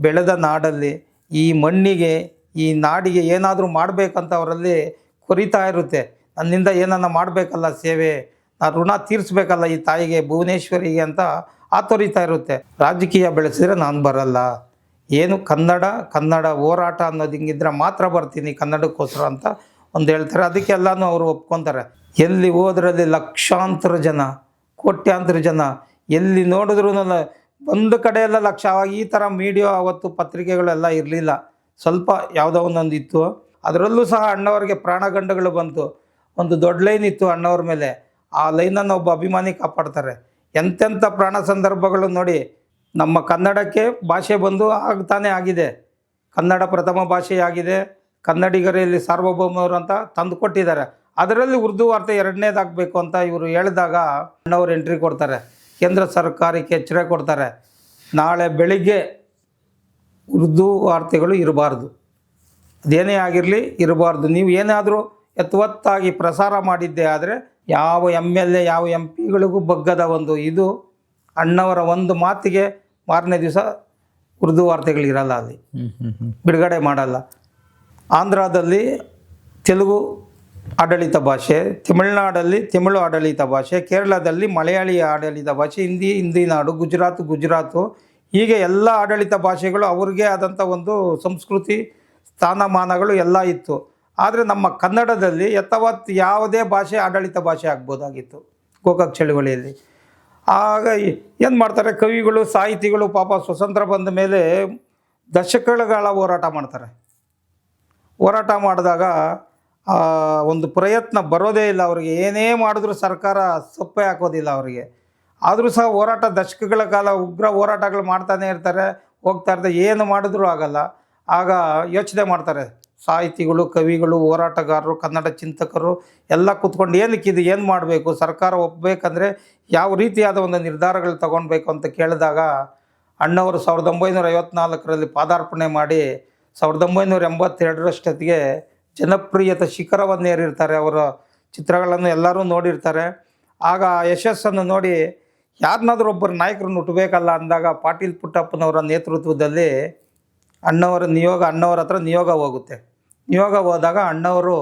ಬೆಳೆದ ನಾಡಲ್ಲಿ ಈ ಮಣ್ಣಿಗೆ ಈ ನಾಡಿಗೆ ಏನಾದರೂ ಮಾಡಬೇಕಂತ ಅವರಲ್ಲಿ ಕೊರಿತಾ ಇರುತ್ತೆ. ನನ್ನಿಂದ ಏನನ್ನ ಮಾಡಬೇಕಲ್ಲ ಸೇವೆ, ನಾನು ಋಣ ತೀರಿಸ್ಬೇಕಲ್ಲ ಈ ತಾಯಿಗೆ ಭುವನೇಶ್ವರಿಗೆ ಅಂತ ಆತೊರಿತಾ ಇರುತ್ತೆ. ರಾಜಕೀಯ ಬೆಳೆಸಿದ್ರೆ ನಾನು ಬರಲ್ಲ, ಏನು ಕನ್ನಡ ಹೋರಾಟ ಅನ್ನೋದು ಹಿಂಗಿದ್ರೆ ಮಾತ್ರ ಬರ್ತೀನಿ ಕನ್ನಡಕ್ಕೋಸ್ಕರ ಅಂತ ಒಂದು ಹೇಳ್ತಾರೆ. ಅದಕ್ಕೆಲ್ಲನೂ ಅವರು ಒಪ್ಕೊತಾರೆ. ಎಲ್ಲಿ ಹೋದ್ರಲ್ಲಿ ಲಕ್ಷಾಂತರ ಜನ, ಕೋಟ್ಯಾಂತರ ಜನ, ಎಲ್ಲಿ ನೋಡಿದ್ರೂ ಒಂದು ಕಡೆ ಎಲ್ಲ ಲಕ್ಷ. ಆವಾಗ ಈ ಥರ ಮೀಡಿಯಾ ಅವತ್ತು ಪತ್ರಿಕೆಗಳೆಲ್ಲ ಇರಲಿಲ್ಲ, ಸ್ವಲ್ಪ ಯಾವುದೋ ಒಂದೊಂದು ಇತ್ತು. ಅದರಲ್ಲೂ ಸಹ ಅಣ್ಣವ್ರಿಗೆ ಪ್ರಾಣಗಂಡಗಳು ಬಂತು. ಒಂದು ದೊಡ್ಡ ಲೈನ್ ಇತ್ತು ಅಣ್ಣವ್ರ ಮೇಲೆ, ಆ ಲೈನನ್ನು ಒಬ್ಬ ಅಭಿಮಾನಿ ಕಾಪಾಡ್ತಾರೆ. ಎಂತೆಂಥ ಪ್ರಾಣ ಸಂದರ್ಭಗಳು ನೋಡಿ. ನಮ್ಮ ಕನ್ನಡಕ್ಕೆ ಭಾಷೆ ಬಂದು ಆಗ್ತಾನೆ ಆಗಿದೆ, ಕನ್ನಡ ಪ್ರಥಮ ಭಾಷೆಯಾಗಿದೆ, ಕನ್ನಡಿಗರಲ್ಲಿ ಸಾರ್ವಭೌಮರು ಅಂತ ತಂದು ಕೊಟ್ಟಿದ್ದಾರೆ. ಅದರಲ್ಲಿ ಉರ್ದು ವಾರ್ತೆ ಎರಡನೇದಾಗಬೇಕು ಅಂತ ಇವರು ಹೇಳಿದಾಗ ಅಣ್ಣವ್ರು ಎಂಟ್ರಿ ಕೊಡ್ತಾರೆ, ಕೇಂದ್ರ ಸರ್ಕಾರಕ್ಕೆ ಎಚ್ಚರಿಕೆ ಕೊಡ್ತಾರೆ, ನಾಳೆ ಬೆಳಿಗ್ಗೆ ಉರ್ದು ವಾರ್ತೆಗಳು ಇರಬಾರ್ದು, ಅದೇನೇ ಆಗಿರಲಿ ಇರಬಾರ್ದು. ನೀವು ಏನಾದರೂ ಯಥಾವತ್ತಾಗಿ ಪ್ರಸಾರ ಮಾಡಿದ್ದೆ ಆದರೆ ಯಾವ MLA ಯಾವ MP ಗಳಿಗೂ ಬಗ್ಗದ ಒಂದು ಇದು. ಅಣ್ಣವರ ಒಂದು ಮಾತಿಗೆ ಮಾರನೇ ದಿವಸ ಉರ್ದು ವಾರ್ತೆಗಳಿರಲ್ಲ, ಅಲ್ಲಿ ಬಿಡುಗಡೆ ಮಾಡಲ್ಲ. ಆಂಧ್ರದಲ್ಲಿ ತೆಲುಗು ಆಡಳಿತ ಭಾಷೆ, ತಮಿಳುನಾಡಲ್ಲಿ ತಮಿಳು ಆಡಳಿತ ಭಾಷೆ, ಕೇರಳದಲ್ಲಿ ಮಲಯಾಳಿ ಆಡಳಿತ ಭಾಷೆ, ಹಿಂದಿ ನಾಡು, ಗುಜರಾತು, ಹೀಗೆ ಎಲ್ಲ ಆಡಳಿತ ಭಾಷೆಗಳು ಅವ್ರಿಗೆ ಆದಂಥ ಒಂದು ಸಂಸ್ಕೃತಿ ಸ್ಥಾನಮಾನಗಳು ಎಲ್ಲ ಇತ್ತು. ಆದರೆ ನಮ್ಮ ಕನ್ನಡದಲ್ಲಿ ಯಥಾವತ್ತು ಯಾವುದೇ ಭಾಷೆ ಆಡಳಿತ ಭಾಷೆ ಆಗ್ಬೋದಾಗಿತ್ತು ಗೋಕಾಕ್ ಚಳುವಳಿಯಲ್ಲಿ. ಆಗ ಏನು ಮಾಡ್ತಾರೆ, ಕವಿಗಳು ಸಾಹಿತಿಗಳು ಪಾಪ ಸ್ವತಂತ್ರ ಬಂದ ಮೇಲೆ ದಶಕಗಳ ಹೋರಾಟ ಮಾಡ್ತಾರೆ. ಹೋರಾಟ ಮಾಡಿದಾಗ ಒಂದು ಪ್ರಯತ್ನ ಬರೋದೇ ಇಲ್ಲ ಅವರಿಗೆ, ಏನೇ ಮಾಡಿದ್ರೂ ಸರ್ಕಾರ ಸೊಪ್ಪೆ ಹಾಕೋದಿಲ್ಲ ಅವರಿಗೆ. ಆದರೂ ಸಹ ಹೋರಾಟ ದಶಕಗಳ ಕಾಲ ಉಗ್ರ ಹೋರಾಟಗಳು ಮಾಡ್ತಾನೆ ಇರ್ತಾರೆ, ಹೋಗ್ತಾ ಇರ್ತಾರೆ, ಏನು ಮಾಡಿದ್ರೂ ಆಗಲ್ಲ. ಆಗ ಯೋಚನೆ ಮಾಡ್ತಾರೆ ಸಾಹಿತಿಗಳು, ಕವಿಗಳು, ಹೋರಾಟಗಾರರು, ಕನ್ನಡ ಚಿಂತಕರು ಎಲ್ಲ ಕೂತ್ಕೊಂಡು ಏನಕ್ಕಿದು, ಏನು ಮಾಡಬೇಕು, ಸರ್ಕಾರ ಒಪ್ಪಬೇಕಂದ್ರೆ ಯಾವ ರೀತಿಯಾದ ಒಂದು ನಿರ್ಧಾರಗಳು ತಗೊಳ್ಬೇಕು ಅಂತ ಕೇಳಿದಾಗ ಅಣ್ಣವರು 1954ರಲ್ಲಿ ಪಾದಾರ್ಪಣೆ ಮಾಡಿ 1982ರಷ್ಟೊತ್ತಿಗೆ ಜನಪ್ರಿಯತೆ ಶಿಖರವನ್ನೇರಿರ್ತಾರೆ. ಅವರ ಚಿತ್ರಗಳನ್ನು ಎಲ್ಲರೂ ನೋಡಿರ್ತಾರೆ. ಆಗ ಯಶಸ್ಸನ್ನು ನೋಡಿ ಯಾರನ್ನಾದ್ರೂ ಒಬ್ಬರು ನಾಯಕರನ್ನು ಹುಟ್ಟಬೇಕಲ್ಲ ಅಂದಾಗ ಪಾಟೀಲ್ ಪುಟ್ಟಪ್ಪನವರ ನೇತೃತ್ವದಲ್ಲಿ ಅಣ್ಣವರ ಹತ್ರ ನಿಯೋಗ ಹೋಗುತ್ತೆ. ನಿಯೋಗ ಹೋದಾಗ ಅಣ್ಣವರು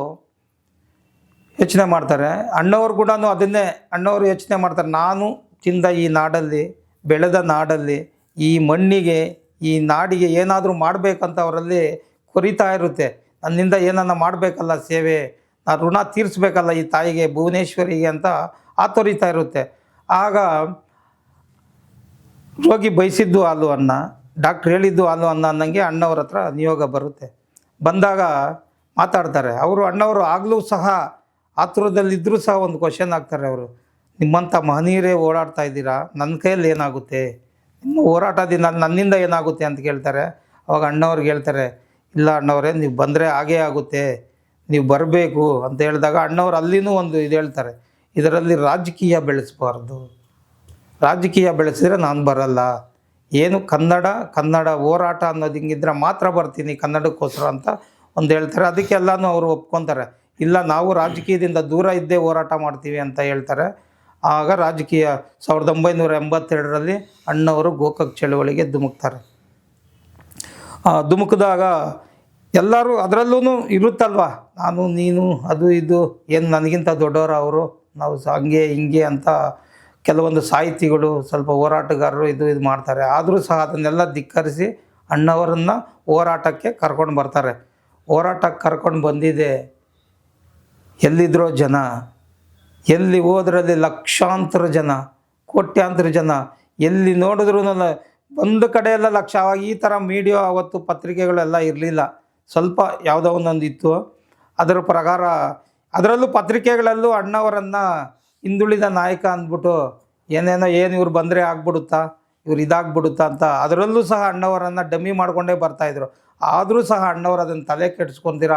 ಯೋಚನೆ ಮಾಡ್ತಾರೆ. ಅಣ್ಣವರು ಕೂಡ ಅದನ್ನೇ ಅಣ್ಣವರು ಯೋಚನೆ ಮಾಡ್ತಾರೆ, ನಾನು ತಿಂದ ಈ ನಾಡಲ್ಲಿ, ಬೆಳೆದ ನಾಡಲ್ಲಿ, ಈ ಮಣ್ಣಿಗೆ ಈ ನಾಡಿಗೆ ಏನಾದರೂ ಮಾಡಬೇಕಂತ ಅವರಲ್ಲಿ ಕೊರಿತಾ ಇರುತ್ತೆ. ನನ್ನಿಂದ ಏನನ್ನ ಮಾಡಬೇಕಲ್ಲ ಸೇವೆ, ನಾನು ಋಣ ತೀರಿಸ್ಬೇಕಲ್ಲ ಈ ತಾಯಿಗೆ ಭುವನೇಶ್ವರಿಗೆ ಅಂತ ಆತೊರಿತಾ ಇರುತ್ತೆ. ಆಗ ರೋಗಿ ಬಯಸಿದ್ದು ಹಾಲು ಅನ್ನ, ಡಾಕ್ಟ್ರ್ ಹೇಳಿದ್ದು ಹಾಲು ಅನ್ನ ಅನ್ನಂಗೆ ಅಣ್ಣವ್ರ ಹತ್ರ ನಿಯೋಗ ಬರುತ್ತೆ. ಬಂದಾಗ ಮಾತಾಡ್ತಾರೆ. ಅಣ್ಣವರು ಆಗಲೂ ಸಹ ಆತುರದಲ್ಲಿದ್ದರೂ ಸಹ ಒಂದು ಕ್ವಶನ್ ಆಗ್ತಾರೆ ಅವರು, ನಿಮ್ಮಂಥ ಮಹನೀಯರೇ ಓಡಾಡ್ತಾ ಇದ್ದೀರಾ, ನನ್ನ ಕೈಯಲ್ಲಿ ಏನಾಗುತ್ತೆ, ನಿಮ್ಮ ಹೋರಾಟದಿಂದ ನನ್ನಿಂದ ಏನಾಗುತ್ತೆ ಅಂತ ಕೇಳ್ತಾರೆ. ಅವಾಗ ಅಣ್ಣವ್ರಿಗೆ ಹೇಳ್ತಾರೆ, ಇಲ್ಲ ಅಣ್ಣವರೇ, ನೀವು ಬಂದರೆ ಹಾಗೇ ಆಗುತ್ತೆ, ನೀವು ಬರಬೇಕು ಅಂತ ಹೇಳಿದಾಗ ಅಣ್ಣವ್ರು ಅಲ್ಲಿನೂ ಒಂದು ಇದು ಹೇಳ್ತಾರೆ, ಇದರಲ್ಲಿ ರಾಜಕೀಯ ಬೆಳೆಸಬಾರ್ದು, ರಾಜಕೀಯ ಬೆಳೆಸಿದ್ರೆ ನಾನು ಬರಲ್ಲ, ಏನು ಕನ್ನಡ ಹೋರಾಟ ಅನ್ನೋದು ಹಿಂಗಿದ್ರೆ ಮಾತ್ರ ಬರ್ತೀನಿ ಕನ್ನಡಕ್ಕೋಸ್ಕರ ಅಂತ ಒಂದು ಹೇಳ್ತಾರೆ. ಅದಕ್ಕೆಲ್ಲನೂ ಅವರು ಒಪ್ಕೊತಾರೆ, ಇಲ್ಲ ನಾವು ರಾಜಕೀಯದಿಂದ ದೂರ ಇದ್ದೇ ಹೋರಾಟ ಮಾಡ್ತೀವಿ ಅಂತ ಹೇಳ್ತಾರೆ. ಆಗ ರಾಜಕೀಯ 1982ರಲ್ಲಿ ಅಣ್ಣವರು ಗೋಕಾಕ್ ಚಳುವಳಿಗೆ ಧುಮುಕ್ತಾರೆ. ಧುಮುಕಿದಾಗ ಎಲ್ಲರೂ ಅದರಲ್ಲೂ ಇರುತ್ತಲ್ವ, ನಾನು ನೀನು ಅದು ಇದು, ಏನು ನನಗಿಂತ ದೊಡ್ಡವರು ಅವರು, ನಾವು ಹಂಗೆ ಹಿಂಗೆ ಅಂತ ಕೆಲವೊಂದು ಸಾಹಿತಿಗಳು, ಸ್ವಲ್ಪ ಹೋರಾಟಗಾರರು ಇದು ಮಾಡ್ತಾರೆ. ಆದರೂ ಸಹ ಅದನ್ನೆಲ್ಲ ಧಿಕ್ಕರಿಸಿ ಅಣ್ಣವರನ್ನು ಹೋರಾಟಕ್ಕೆ ಕರ್ಕೊಂಡು ಬರ್ತಾರೆ. ಹೋರಾಟಕ್ಕೆ ಕರ್ಕೊಂಡು ಬಂದಿದೆ, ಎಲ್ಲಿದ್ರೋ ಜನ, ಎಲ್ಲಿ ಹೋದ್ರಲ್ಲಿ ಲಕ್ಷಾಂತರ ಜನ, ಕೋಟ್ಯಾಂತರ ಜನ, ಎಲ್ಲಿ ನೋಡಿದ್ರೂ ಒಂದು ಕಡೆ ಎಲ್ಲ ಲಕ್ಷ. ಆವಾಗ ಈ ಥರ ಮೀಡಿಯಾ ಅವತ್ತು ಪತ್ರಿಕೆಗಳೆಲ್ಲ ಇರಲಿಲ್ಲ, ಸ್ವಲ್ಪ ಯಾವುದೋ ಒಂದೊಂದು ಇತ್ತು. ಅದರ ಪ್ರಕಾರ ಅದರಲ್ಲೂ ಪತ್ರಿಕೆಗಳಲ್ಲೂ ಅಣ್ಣವರನ್ನು ಹಿಂದುಳಿದ ನಾಯಕ ಅಂದ್ಬಿಟ್ಟು ಏನೇನೋ, ಏನು ಇವ್ರು ಬಂದರೆ ಆಗ್ಬಿಡುತ್ತಾ, ಇವ್ರು ಇದಾಗ್ಬಿಡುತ್ತಾ ಅಂತ ಅದರಲ್ಲೂ ಸಹ ಅಣ್ಣವರನ್ನು ಡಮ್ಮಿ ಮಾಡಿಕೊಂಡೇ ಬರ್ತಾಯಿದ್ರು. ಆದರೂ ಸಹ ಅಣ್ಣವರು ಅದನ್ನು ತಲೆ ಕೆಡಿಸ್ಕೊಂತೀರ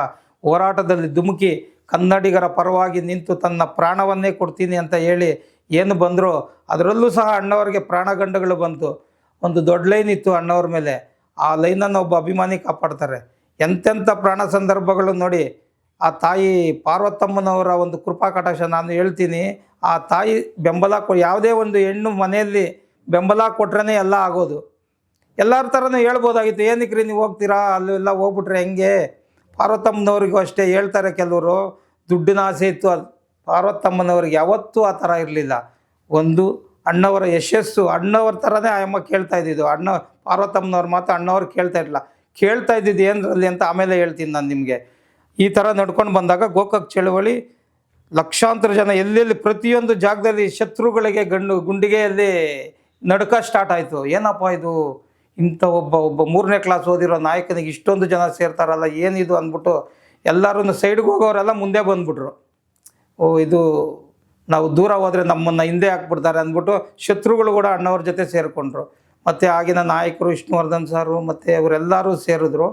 ಹೋರಾಟದಲ್ಲಿ ಧುಮುಕಿ ಕನ್ನಡಿಗರ ಪರವಾಗಿ ನಿಂತು ತನ್ನ ಪ್ರಾಣವನ್ನೇ ಕೊಡ್ತೀನಿ ಅಂತ ಹೇಳಿ ಏನು ಬಂದರೂ ಅದರಲ್ಲೂ ಸಹ ಅಣ್ಣವರಿಗೆ ಪ್ರಾಣಗಂಡಗಳು ಬಂತು. ಒಂದು ದೊಡ್ಡ ಲೈನ್ ಇತ್ತು ಅಣ್ಣವ್ರ ಮೇಲೆ, ಆ ಲೈನನ್ನು ಒಬ್ಬ ಅಭಿಮಾನಿ ಕಾಪಾಡ್ತಾರೆ. ಎಂತೆಂಥ ಪ್ರಾಣ ಸಂದರ್ಭಗಳು ನೋಡಿ. ಆ ತಾಯಿ ಪಾರ್ವತಮ್ಮನವರ ಒಂದು ಕೃಪಾ ಕಟಾಕ್ಷ ನಾನು ಹೇಳ್ತೀನಿ. ಆ ತಾಯಿ ಬೆಂಬಲ ಯಾವುದೇ ಒಂದು ಹೆಣ್ಣು ಮನೆಯಲ್ಲಿ ಬೆಂಬಲ ಕೊಟ್ರೇ ಎಲ್ಲ ಆಗೋದು. ಎಲ್ಲರ ಥರನೂ ಹೇಳ್ಬೋದಾಗಿತ್ತು. ಏನಕ್ಕೆ ರೀ ನೀವು ಹೋಗ್ತೀರಾ ಅಲ್ಲೆಲ್ಲ ಹೋಗ್ಬಿಟ್ರೆ ಹೆಂಗೆ? ಪಾರ್ವತಮ್ಮನವ್ರಿಗೂ ಅಷ್ಟೇ ಹೇಳ್ತಾರೆ ಕೆಲವರು, ದುಡ್ಡಿನ ಆಸೆ ಇತ್ತು. ಅದು ಪಾರ್ವತಮ್ಮನವ್ರಿಗೆ ಯಾವತ್ತೂ ಆ ಥರ ಇರಲಿಲ್ಲ. ಒಂದು ಅಣ್ಣವರ ಯಶಸ್ಸು, ಅಣ್ಣವ್ರ ಥರನೇ ಆಯಮ್ಮ ಕೇಳ್ತಾ ಇದ್ದಿದ್ದು. ಪಾರ್ವತಮ್ಮನವ್ರ ಮಾತು ಅಣ್ಣವ್ರು ಕೇಳ್ತಾ ಇರಲಿಲ್ಲ. ಕೇಳ್ತಾ ಇದ್ದಿದ್ದು ಏನರಲ್ಲಿ ಅಂತ ಆಮೇಲೆ ಹೇಳ್ತೀನಿ ನಾನು ನಿಮಗೆ. ಈ ಥರ ನಡ್ಕೊಂಡು ಬಂದಾಗ ಗೋಕಾಕ್ ಚಳವಳಿ ಲಕ್ಷಾಂತರ ಜನ ಎಲ್ಲೆಲ್ಲಿ ಪ್ರತಿಯೊಂದು ಜಾಗದಲ್ಲಿ ಶತ್ರುಗಳಿಗೆ ಗುಂಡಿಗೆಯಲ್ಲಿ ನಡ್ಕ ಸ್ಟಾರ್ಟ್ ಆಯಿತು. ಏನಪ್ಪ ಇದು, ಇಂಥ ಒಬ್ಬ 3ನೇ ಕ್ಲಾಸ್ ಓದಿರೋ ನಾಯಕನಿಗೆ ಇಷ್ಟೊಂದು ಜನ ಸೇರ್ತಾರಲ್ಲ, ಏನಿದು ಅಂದ್ಬಿಟ್ಟು ಎಲ್ಲರೂ ಸೈಡ್ಗೆ ಹೋಗೋರೆಲ್ಲ ಮುಂದೆ ಬಂದ್ಬಿಟ್ರು. ಇದು ನಾವು ದೂರ ಹೋದರೆ ನಮ್ಮನ್ನು ಹಿಂದೆ ಹಾಕ್ಬಿಡ್ತಾರೆ ಅಂದ್ಬಿಟ್ಟು ಶತ್ರುಗಳು ಕೂಡ ಅಣ್ಣವ್ರ ಜೊತೆ ಸೇರಿಕೊಂಡ್ರು. ಮತ್ತು ಆಗಿನ ನಾಯಕರು ವಿಷ್ಣುವರ್ಧನ್ ಸಾರು ಮತ್ತು ಅವರೆಲ್ಲರೂ ಸೇರಿದ್ರು.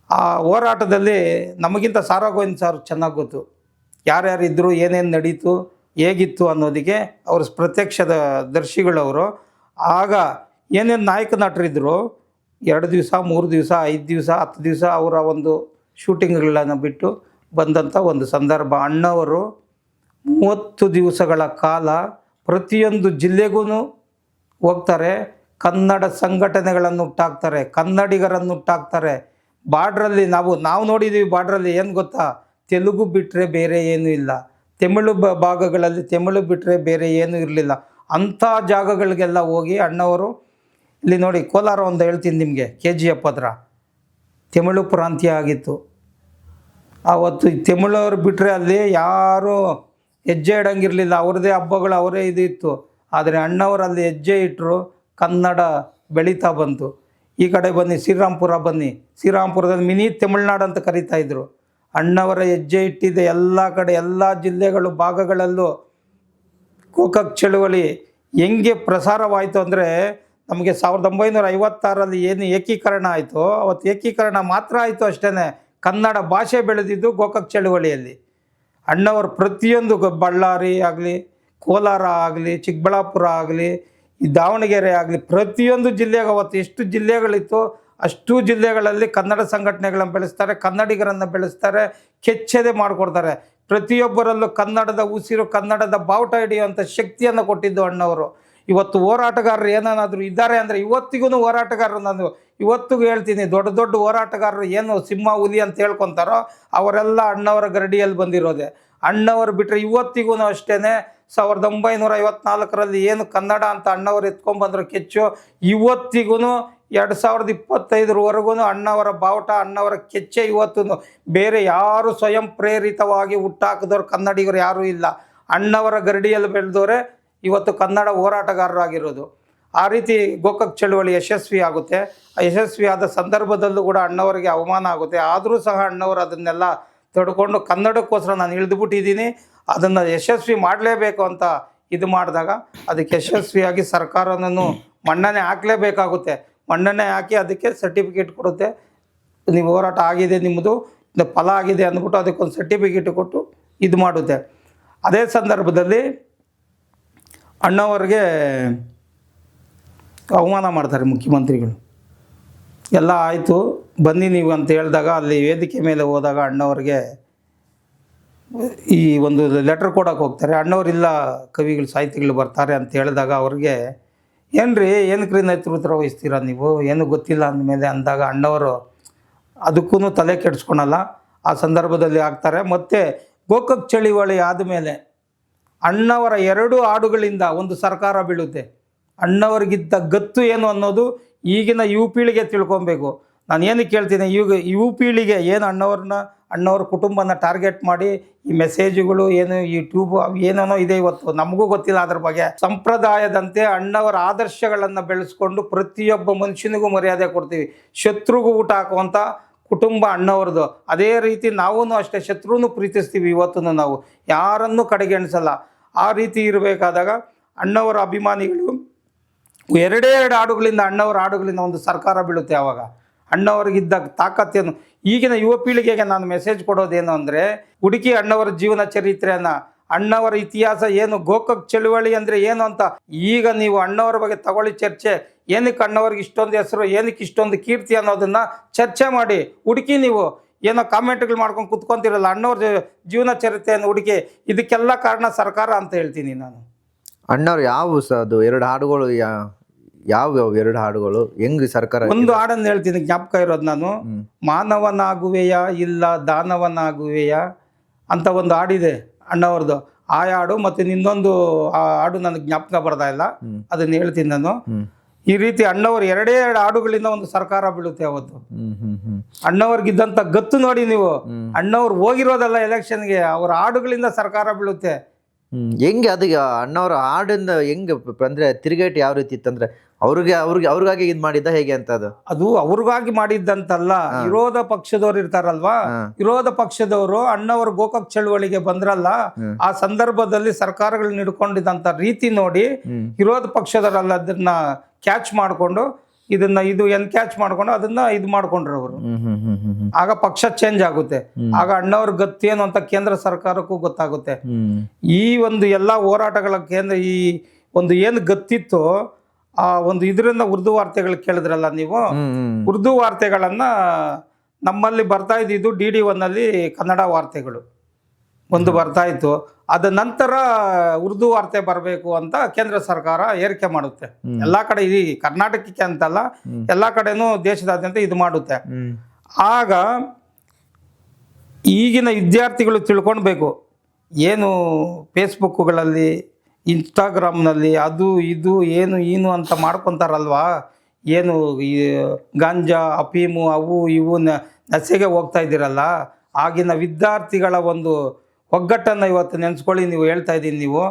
ಆ ಹೋರಾಟದಲ್ಲಿ ನಮಗಿಂತ ಸಾರಾ ಗೋವಿಂದ್ ಸಾರು ಚೆನ್ನಾಗಿ ಗೊತ್ತು, ಯಾರ್ಯಾರಿದ್ದರು, ಏನೇನು ನಡೀತು, ಹೇಗಿತ್ತು ಅನ್ನೋದಕ್ಕೆ ಅವರು ಪ್ರತ್ಯಕ್ಷದ ದರ್ಶಿಗಳವರು. ಆಗ ಏನೇನು ನಾಯಕ ನಟರಿದ್ದರು, 2 ದಿವಸ 3 ದಿವಸ 5 ದಿವಸ 10 ದಿವಸ ಅವರ ಒಂದು ಶೂಟಿಂಗ್ಗಳನ್ನು ಬಿಟ್ಟು ಬಂದಂಥ ಒಂದು ಸಂದರ್ಭ. ಅಣ್ಣವರು 30 ದಿವಸಗಳ ಕಾಲ ಪ್ರತಿಯೊಂದು ಜಿಲ್ಲೆಗೂ ಹೋಗ್ತಾರೆ, ಕನ್ನಡ ಸಂಘಟನೆಗಳನ್ನು ಹುಟ್ಟಾಕ್ತಾರೆ, ಕನ್ನಡಿಗರನ್ನು ಹುಟ್ಟಾಕ್ತಾರೆ. ಬಾರ್ಡ್ರಲ್ಲಿ ನಾವು ನೋಡಿದ್ದೀವಿ. ಬಾರ್ಡ್ರಲ್ಲಿ ಏನು ಗೊತ್ತಾ, ತೆಲುಗು ಬಿಟ್ಟರೆ ಬೇರೆ ಏನೂ ಇಲ್ಲ, ತಮಿಳು ಭಾಗಗಳಲ್ಲಿ ತಮಿಳು ಬಿಟ್ಟರೆ ಬೇರೆ ಏನೂ ಇರಲಿಲ್ಲ. ಅಂಥ ಜಾಗಗಳಿಗೆಲ್ಲ ಹೋಗಿ ಅಣ್ಣವರು, ಇಲ್ಲಿ ನೋಡಿ ಕೋಲಾರ ಒಂದು ಹೇಳ್ತೀನಿ ನಿಮಗೆ, KGF ಹತ್ರ ತಮಿಳು ಪ್ರಾಂತ್ಯ ಆಗಿತ್ತು. ಆವತ್ತು ತಮಿಳವ್ರು ಬಿಟ್ಟರೆ ಅಲ್ಲಿ ಯಾರೂ ಹೆಜ್ಜೆ ಇಡಂಗಿರಲಿಲ್ಲ. ಅವ್ರದ್ದೇ ಹಬ್ಬಗಳು, ಅವರೇ ಇದಿತ್ತು. ಆದರೆ ಅಣ್ಣವರಲ್ಲಿ ಹೆಜ್ಜೆ ಇಟ್ಟರು, ಕನ್ನಡ ಬೆಳೀತಾ ಬಂತು. ಈ ಕಡೆ ಬನ್ನಿ, ಶ್ರೀರಾಮ್ಪುರ ಬನ್ನಿ, ಶ್ರೀರಾಮ್ಪುರದಲ್ಲಿ ಮಿನಿ ತಮಿಳ್ನಾಡು ಅಂತ ಕರೀತಾಯಿದ್ರು. ಅಣ್ಣವರ ಹೆಜ್ಜೆ ಇಟ್ಟಿದ್ದ ಎಲ್ಲ ಕಡೆ, ಎಲ್ಲ ಜಿಲ್ಲೆಗಳು ಭಾಗಗಳಲ್ಲೂ ಗೋಕಾಕ್ ಚಳುವಳಿ ಹೆಂಗೆ ಪ್ರಸಾರವಾಯಿತು ಅಂದರೆ, ನಮಗೆ 1956ರಲ್ಲಿ ಏನು ಏಕೀಕರಣ ಆಯಿತು, ಅವತ್ತು ಏಕೀಕರಣ ಮಾತ್ರ ಆಯಿತು ಅಷ್ಟೇ. ಕನ್ನಡ ಭಾಷೆ ಬೆಳೆದಿದ್ದು ಗೋಕಾಕ್ ಚಳುವಳಿಯಲ್ಲಿ. ಅಣ್ಣವರು ಪ್ರತಿಯೊಂದು ಬಳ್ಳಾರಿ ಆಗಲಿ, ಕೋಲಾರ ಆಗಲಿ, ಚಿಕ್ಕಬಳ್ಳಾಪುರ ಆಗಲಿ, ಈ ದಾವಣಗೆರೆ ಆಗಲಿ, ಪ್ರತಿಯೊಂದು ಜಿಲ್ಲೆಗೆ ಅವತ್ತು ಎಷ್ಟು ಜಿಲ್ಲೆಗಳಿತ್ತು ಅಷ್ಟು ಜಿಲ್ಲೆಗಳಲ್ಲಿ ಕನ್ನಡ ಸಂಘಟನೆಗಳನ್ನು ಬೆಳೆಸ್ತಾರೆ, ಕನ್ನಡಿಗರನ್ನು ಬೆಳೆಸ್ತಾರೆ, ಕೆಚ್ಚದೆ ಮಾಡಿಕೊಡ್ತಾರೆ. ಪ್ರತಿಯೊಬ್ಬರಲ್ಲೂ ಕನ್ನಡದ ಉಸಿರು, ಕನ್ನಡದ ಬಾವುಟ ಹಿಡಿಯುವಂಥ ಶಕ್ತಿಯನ್ನು ಕೊಟ್ಟಿದ್ದು ಅಣ್ಣವರು. ಇವತ್ತು ಹೋರಾಟಗಾರರು ಏನಾದರೂ ಇದ್ದಾರೆ ಅಂದರೆ ಇವತ್ತಿಗೂ ಹೋರಾಟಗಾರರು, ನಾನು ಇವತ್ತಿಗೂ ಹೇಳ್ತೀನಿ, ದೊಡ್ಡ ದೊಡ್ಡ ಹೋರಾಟಗಾರರು ಏನು ಸಿಂಹ ಹುಲಿ ಅಂತ ಹೇಳ್ಕೊತಾರೋ ಅವರೆಲ್ಲ ಅಣ್ಣವರ ಗರಡಿಯಲ್ಲಿ ಬಂದಿರೋದೆ. ಅಣ್ಣವರು ಬಿಟ್ಟರೆ ಇವತ್ತಿಗೂ ಅಷ್ಟೇ 1954ರಲ್ಲಿ ಏನು ಕನ್ನಡ ಅಂತ ಅಣ್ಣವರು ಎತ್ಕೊಂಡ್ಬಂದ್ರು ಕೆಚ್ಚು, ಇವತ್ತಿಗೂ 2025ವರೆಗೂ ಅಣ್ಣವರ ಬಾವುಟ, ಅಣ್ಣವರ ಕೆಚ್ಚೆ ಇವತ್ತು. ಬೇರೆ ಯಾರು ಸ್ವಯಂ ಪ್ರೇರಿತವಾಗಿ ಹುಟ್ಟಾಕಿದವ್ರು ಕನ್ನಡಿಗರು ಯಾರೂ ಇಲ್ಲ. ಅಣ್ಣವರ ಗರಡಿಯಲ್ಲಿ ಬೆಳೆದವರೇ ಇವತ್ತು ಕನ್ನಡ ಹೋರಾಟಗಾರರಾಗಿರೋದು. ಆ ರೀತಿ ಗೋಕಾಕ್ ಚಳುವಳಿ ಯಶಸ್ವಿ ಆಗುತ್ತೆ. ಆ ಯಶಸ್ವಿಯಾದ ಸಂದರ್ಭದಲ್ಲೂ ಕೂಡ ಅಣ್ಣವರಿಗೆ ಅವಮಾನ ಆಗುತ್ತೆ. ಆದರೂ ಸಹ ಅಣ್ಣವರು ಅದನ್ನೆಲ್ಲ ತಡ್ಕೊಂಡು ಕನ್ನಡಕ್ಕೋಸ್ಕರ ನಾನು ಇಳಿದುಬಿಟ್ಟಿದ್ದೀನಿ, ಅದನ್ನು ಯಶಸ್ವಿ ಮಾಡಲೇಬೇಕು ಅಂತ ಇದು ಮಾಡಿದಾಗ ಅದಕ್ಕೆ ಯಶಸ್ವಿಯಾಗಿ ಸರ್ಕಾರನೂ ಮನ್ನಣೆ ಹಾಕಲೇಬೇಕಾಗುತ್ತೆ. ಮನ್ನಣೆ ಹಾಕಿ ಅದಕ್ಕೆ ಸರ್ಟಿಫಿಕೇಟ್ ಕೊಡುತ್ತೆ. ನೀವು ಹೋರಾಟ ಆಗಿದೆ, ನಿಮ್ಮದು ಫಲ ಆಗಿದೆ ಅಂದ್ಬಿಟ್ಟು ಅದಕ್ಕೊಂದು ಸರ್ಟಿಫಿಕೇಟ್ ಕೊಟ್ಟು ಇದು ಮಾಡುತ್ತೆ. ಅದೇ ಸಂದರ್ಭದಲ್ಲಿ ಅಣ್ಣವ್ರಿಗೆ ಅವಮಾನ ಮಾಡ್ತಾರೆ ಮುಖ್ಯಮಂತ್ರಿಗಳು. ಎಲ್ಲ ಆಯಿತು ಬನ್ನಿ ನೀವು ಅಂತ ಹೇಳಿದಾಗ ಅಲ್ಲಿ ವೇದಿಕೆ ಮೇಲೆ ಹೋದಾಗ ಅಣ್ಣವ್ರಿಗೆ ಈ ಒಂದು ಲೆಟ್ರ್ ಕೊಡೋಕೆ ಹೋಗ್ತಾರೆ. ಅಣ್ಣವರಿಲ್ಲ, ಕವಿಗಳು ಸಾಹಿತಿಗಳು ಬರ್ತಾರೆ ಅಂತ ಹೇಳಿದಾಗ ಅವ್ರಿಗೆ ಏನಕ್ಕೆ ನೇತೃತ್ವ ವಹಿಸ್ತೀರಾ ನೀವು, ಏನು ಗೊತ್ತಿಲ್ಲ ಅಂದಮೇಲೆ ಅಂದಾಗ ಅಣ್ಣವರು ಅದಕ್ಕೂ ತಲೆ ಕೆಡಿಸ್ಕೊಳಲ್ಲ. ಆ ಸಂದರ್ಭದಲ್ಲಿ ಆಗ್ತಾರೆ. ಮತ್ತು ಗೋಕಾಕ್ ಚಳುವಳಿ ಆದಮೇಲೆ ಅಣ್ಣವರ 2 ಹಾಡುಗಳಿಂದ ಒಂದು ಸರ್ಕಾರ ಬೀಳುತ್ತೆ. ಅಣ್ಣವ್ರಿಗಿದ್ದ ಗತ್ತು ಏನು ಅನ್ನೋದು ಈಗಿನ ಯುವ ಪೀಳಿಗೆ ತಿಳ್ಕೊಬೇಕು. ನಾನು ಏನಕ್ಕೆ ಕೇಳ್ತೀನಿ, ಯುವ ಪೀಳಿಗೆ ಏನು ಅಣ್ಣವ್ರ ಕುಟುಂಬನ ಟಾರ್ಗೆಟ್ ಮಾಡಿ ಈ ಮೆಸೇಜುಗಳು ಏನು ಯೂಟ್ಯೂಬ್ ಏನೇನೋ ಇದೆ, ಇವತ್ತು ನಮಗೂ ಗೊತ್ತಿಲ್ಲ ಅದ್ರ ಬಗ್ಗೆ. ಸಂಪ್ರದಾಯದಂತೆ ಅಣ್ಣವರ ಆದರ್ಶಗಳನ್ನು ಬೆಳೆಸ್ಕೊಂಡು ಪ್ರತಿಯೊಬ್ಬ ಮನುಷ್ಯನಿಗೂ ಮರ್ಯಾದೆ ಕೊಡ್ತೀವಿ. ಶತ್ರುಗೂ ಊಟ ಹಾಕುವಂಥ ಕುಟುಂಬ ಅಣ್ಣವ್ರದ್ದು. ಅದೇ ರೀತಿ ನಾವೂ ಅಷ್ಟೇ ಶತ್ರುನೂ ಪ್ರೀತಿಸ್ತೀವಿ. ಇವತ್ತು ನಾವು ಯಾರನ್ನೂ ಕಡೆಗೆಣಿಸಲ್ಲ. ಆ ರೀತಿ ಇರಬೇಕಾದಾಗ ಅಣ್ಣವರ ಅಭಿಮಾನಿಗಳು 2 ಹಾಡುಗಳಿಂದ, ಅಣ್ಣವರ ಹಾಡುಗಳಿಂದ ಒಂದು ಸರ್ಕಾರ ಬೀಳುತ್ತೆ. ಆವಾಗ ಅಣ್ಣವ್ರಿಗಿದ್ದ ತಾಕತ್ತೇನು. ಈಗಿನ ಯುವ ಪೀಳಿಗೆಗೆ ನಾನು ಮೆಸೇಜ್ ಕೊಡೋದೇನು ಅಂದರೆ, ಹುಡುಕಿ ಅಣ್ಣವರ ಜೀವನ ಚರಿತ್ರೆಯನ್ನು, ಅಣ್ಣವರ ಇತಿಹಾಸ ಏನು, ಗೋಕಾಕ್ ಚಳುವಳಿ ಅಂದರೆ ಏನು ಅಂತ ಈಗ ನೀವು ಅಣ್ಣವರ ಬಗ್ಗೆ ತಗೊಳ್ಳಿ ಚರ್ಚೆ. ಏನಕ್ಕೆ ಅಣ್ಣವ್ರಿಗೆ ಇಷ್ಟೊಂದು ಹೆಸರು, ಏನಕ್ಕೆ ಇಷ್ಟೊಂದು ಕೀರ್ತಿ ಅನ್ನೋದನ್ನು ಚರ್ಚೆ ಮಾಡಿ. ಹುಡುಕಿ ನೀವು ಏನೋ ಕಾಮೆಂಟ್ಗಳು ಮಾಡ್ಕೊಂಡು ಕುತ್ಕೊತಿರಲ್ಲ, ಅಣ್ಣವ್ರ ಜೀವನ ಚರಿತ್ರೆಯನ್ನು ಹುಡುಕಿ. ಇದಕ್ಕೆಲ್ಲ ಕಾರಣ ಸರ್ಕಾರ ಅಂತ ಹೇಳ್ತೀನಿ ನಾನು. ಅಣ್ಣವ್ರು ಯಾವ ಅದು 2 ಹಾಡುಗಳು ಯಾವ ಎರಡು ಹಾಡುಗಳು ಹೆಂಗ್ ಸರ್ಕಾರ? ಒಂದು ಹಾಡನ್ನು ಹೇಳ್ತೀನಿ ಜ್ಞಾಪಕ ಇರೋದು ನಾನು. ಮಾನವನಾಗುವೆಯ ಇಲ್ಲ ದಾನವನಾಗುವೆಯ ಅಂತ ಒಂದು ಹಾಡಿದೆ ಅಣ್ಣವ್ರದ್ದು. ಆ ಹಾಡು ಮತ್ತು ಇನ್ನೊಂದು ಆ ಹಾಡು ನನಗೆ ಜ್ಞಾಪಕ ಬರ್ತಾ ಇಲ್ಲ, ಅದನ್ನ ಹೇಳ್ತೀನಿ ನಾನು. ಈ ರೀತಿ ಅಣ್ಣವ್ರು ಎರಡೇ ಎರಡು ಹಾಡುಗಳಿಂದ ಒಂದು ಸರ್ಕಾರ ಬೀಳುತ್ತೆ ಅವತ್ತು. ಅಣ್ಣವ್ರಿಗಿದ್ದಂತ ಗತ್ತು ನೋಡಿ ನೀವು. ಅಣ್ಣವ್ರು ಹೋಗಿರೋದಲ್ಲ ಎಲೆಕ್ಷನ್ಗೆ, ಅವ್ರ ಹಾಡುಗಳಿಂದ ಸರ್ಕಾರ ಬೀಳುತ್ತೆ. ಹೆಂಗೆ ಅದು ಅಣ್ಣವ್ರ ಹಾಡಿಂದ ಹೆಂಗೆ ಅಂದ್ರೆ ತಿರುಗೇಟು ಯಾವ ರೀತಿ ಇತ್ತಂದ್ರೆ ಅವ್ರಿಗಾಗಿ ಇದ್ ಮಾಡಿದ್ದ ಹೇಗೆ ಅಂತ? ಅದು ಅವ್ರಿಗಾಗಿ ಮಾಡಿದ್ದಂತಲ್ಲ, ವಿರೋಧ ಪಕ್ಷದವ್ರು ಇರ್ತಾರಲ್ವಾ, ವಿರೋಧ ಪಕ್ಷದವರು ಅಣ್ಣವ್ರ ಗೋಕಾಕ್ ಚಳುವಳಿಗೆ ಬಂದ್ರಲ್ಲ, ಆ ಸಂದರ್ಭದಲ್ಲಿ ಸರ್ಕಾರಗಳು ಹಿಡ್ಕೊಂಡಿದ್ದಂತ ರೀತಿ ನೋಡಿ ವಿರೋಧ ಪಕ್ಷದವರಲ್ಲ ಅದನ್ನ ಕ್ಯಾಚ್ ಮಾಡ್ಕೊಂಡು ಇದು ಕ್ಯಾಚ್ ಮಾಡ್ಕೊಂಡು ಅದನ್ನ ಇದು ಮಾಡ್ಕೊಂಡ್ರು ಅವರು. ಆಗ ಪಕ್ಷ ಚೇಂಜ್ ಆಗುತ್ತೆ. ಆಗ ಅಣ್ಣವ್ರ ಗತ್ತೇನು ಅಂತ ಕೇಂದ್ರ ಸರ್ಕಾರಕ್ಕೂ ಗೊತ್ತಾಗುತ್ತೆ. ಈ ಒಂದು ಎಲ್ಲಾ ಹೋರಾಟಗಳ ಕೇಂದ್ರ ಈ ಒಂದು ಏನು ಗತ್ತಿತ್ತು ಆ ಒಂದು ಇದರಿಂದ ಉರ್ದು ವಾರ್ತೆಗಳು ಕೇಳಿದ್ರಲ್ಲ ನೀವು, ಉರ್ದು ವಾರ್ತೆಗಳನ್ನ ನಮ್ಮಲ್ಲಿ ಬರ್ತಾ ಇದ್ದಿದ್ದು DD1 ಅಲ್ಲಿ ಕನ್ನಡ ವಾರ್ತೆಗಳು ಒಂದು ಬರ್ತಾ ಇತ್ತು. ಅದ ನಂತರ ಉರ್ದು ವಾರ್ತೆ ಬರಬೇಕು ಅಂತ ಕೇಂದ್ರ ಸರ್ಕಾರ ಏರಿಕೆ ಮಾಡುತ್ತೆ. ಎಲ್ಲಾ ಕಡೆ ಈ ಕರ್ನಾಟಕಕ್ಕೆ ಅಂತಲ್ಲ, ಎಲ್ಲಾ ಕಡೆನೂ ದೇಶದಾದ್ಯಂತ ಇದು ಮಾಡುತ್ತೆ. ಆಗ ಈಗಿನ ವಿದ್ಯಾರ್ಥಿಗಳು ತಿಳ್ಕೊಳ್ಬೇಕು, ಏನು ಫೇಸ್ಬುಕ್ಗಳಲ್ಲಿ ಇನ್ಸ್ಟಾಗ್ರಾಮ್ನಲ್ಲಿ ಅದು ಇದು ಏನು ಅಂತ ಮಾಡ್ಕೊತಾರಲ್ವಾ, ಏನು ಈ ಗಾಂಜಾ ಅಫೀಮು ಅವು ಇವು ನಶೆಗೆ ಹೋಗ್ತಾ ಇದ್ದೀರಲ್ಲ, ಆಗಿನ ವಿದ್ಯಾರ್ಥಿಗಳ ಒಂದು ಒಗ್ಗಟ್ಟನ್ನು ಇವತ್ತು ನೆನೆಸ್ಕೊಳ್ಳಿ. ನೀವು ಹೇಳ್ತಾ ಇದ್ದೀನಿ ನೀವು,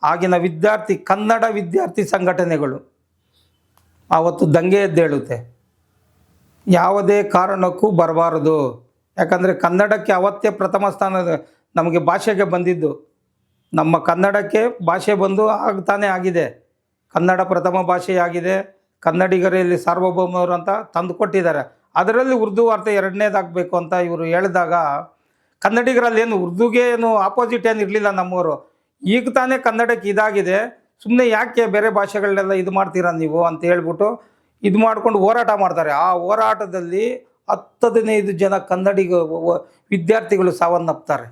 ಆಗಿನ ಕನ್ನಡ ವಿದ್ಯಾರ್ಥಿ ಸಂಘಟನೆಗಳು ಆವತ್ತು ದಂಗೆ ಎದ್ದೇಳುತ್ತೆ. ಯಾವುದೇ ಕಾರಣಕ್ಕೂ ಬರಬಾರದು, ಯಾಕಂದರೆ ಕನ್ನಡಕ್ಕೆ ಅವತ್ತೇ ಪ್ರಥಮ ಸ್ಥಾನ ನಮಗೆ ಭಾಷೆಗೆ ಬಂದಿದ್ದು. ನಮ್ಮ ಕನ್ನಡಕ್ಕೆ ಭಾಷೆ ಬಂದು ಆಗ್ತಾನೆ ಆಗಿದೆ, ಕನ್ನಡ ಪ್ರಥಮ ಭಾಷೆಯಾಗಿದೆ, ಕನ್ನಡಿಗರಲ್ಲಿ ಸಾರ್ವಭೌಮರು ಅಂತ ತಂದು ಕೊಟ್ಟಿದ್ದಾರೆ. ಅದರಲ್ಲಿ ಉರ್ದು ವಾರ್ತೆ ಎರಡನೇದಾಗಬೇಕು ಅಂತ ಇವರು ಹೇಳಿದಾಗ ಕನ್ನಡಿಗರಲ್ಲಿ ಏನು ಉರ್ದುಗೆ ಏನು ಆಪೋಸಿಟ್ ಏನು ಇರಲಿಲ್ಲ ನಮ್ಮವರು. ಈಗ ತಾನೇ ಕನ್ನಡಕ್ಕೆ ಇದಾಗಿದೆ, ಸುಮ್ಮನೆ ಯಾಕೆ ಬೇರೆ ಭಾಷೆಗಳನ್ನೆಲ್ಲ ಇದು ಮಾಡ್ತೀರಾ ನೀವು ಅಂತ ಹೇಳ್ಬಿಟ್ಟು ಇದು ಮಾಡ್ಕೊಂಡು ಹೋರಾಟ ಮಾಡ್ತಾರೆ. ಆ ಹೋರಾಟದಲ್ಲಿ 10-15 ಜನ ಕನ್ನಡಿಗ ವಿದ್ಯಾರ್ಥಿಗಳು ಸಾವನ್ನಪ್ತಾರೆ,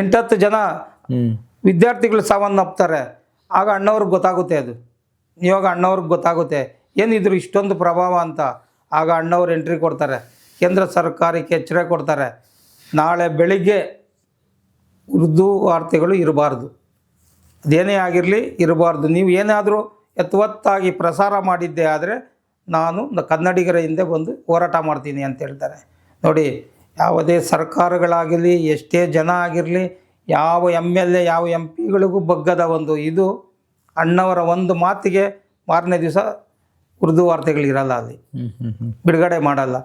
8-10 ಜನ ವಿದ್ಯಾರ್ಥಿಗಳು ಸಾವನ್ನಪ್ತಾರೆ. ಆಗ ಅಣ್ಣವ್ರಿಗೆ ಗೊತ್ತಾಗುತ್ತೆ, ಅದು ಇವಾಗ ಅಣ್ಣವ್ರಿಗೆ ಗೊತ್ತಾಗುತ್ತೆ ಏನಿದ್ರು ಇಷ್ಟೊಂದು ಪ್ರಭಾವ ಅಂತ. ಆಗ ಅಣ್ಣವ್ರು ಎಂಟ್ರಿ ಕೊಡ್ತಾರೆ, ಕೇಂದ್ರ ಸರ್ಕಾರಕ್ಕೆ ಎಚ್ಚರಿಕೆ ಕೊಡ್ತಾರೆ, ನಾಳೆ ಬೆಳಿಗ್ಗೆ ಉರ್ದು ವಾರ್ತೆಗಳು ಇರಬಾರ್ದು, ಅದೇನೇ ಆಗಿರಲಿ ಇರಬಾರ್ದು. ನೀವು ಏನಾದರೂ ಯಥಾವತ್ತಾಗಿ ಪ್ರಸಾರ ಮಾಡಿದ್ದೆ ಆದರೆ ನಾನು ಕನ್ನಡಿಗರ ಹಿಂದೆ ಬಂದು ಹೋರಾಟ ಮಾಡ್ತೀನಿ ಅಂತ ಹೇಳ್ತಾರೆ. ನೋಡಿ, ಯಾವುದೇ ಸರ್ಕಾರಗಳಾಗಿರಲಿ, ಎಷ್ಟೇ ಜನ ಆಗಿರಲಿ, ಯಾವ MLA ಯಾವ MP ಗಳಿಗೂ ಬಗ್ಗದ ಒಂದು ಇದು ಅಣ್ಣವರ ಒಂದು ಮಾತಿಗೆ ಮಾರನೇ ದಿವಸ ಉರ್ದು ವಾರ್ತೆಗಳಿರಲ್ಲ, ಅಲ್ಲಿ ಬಿಡುಗಡೆ ಮಾಡಲ್ಲ.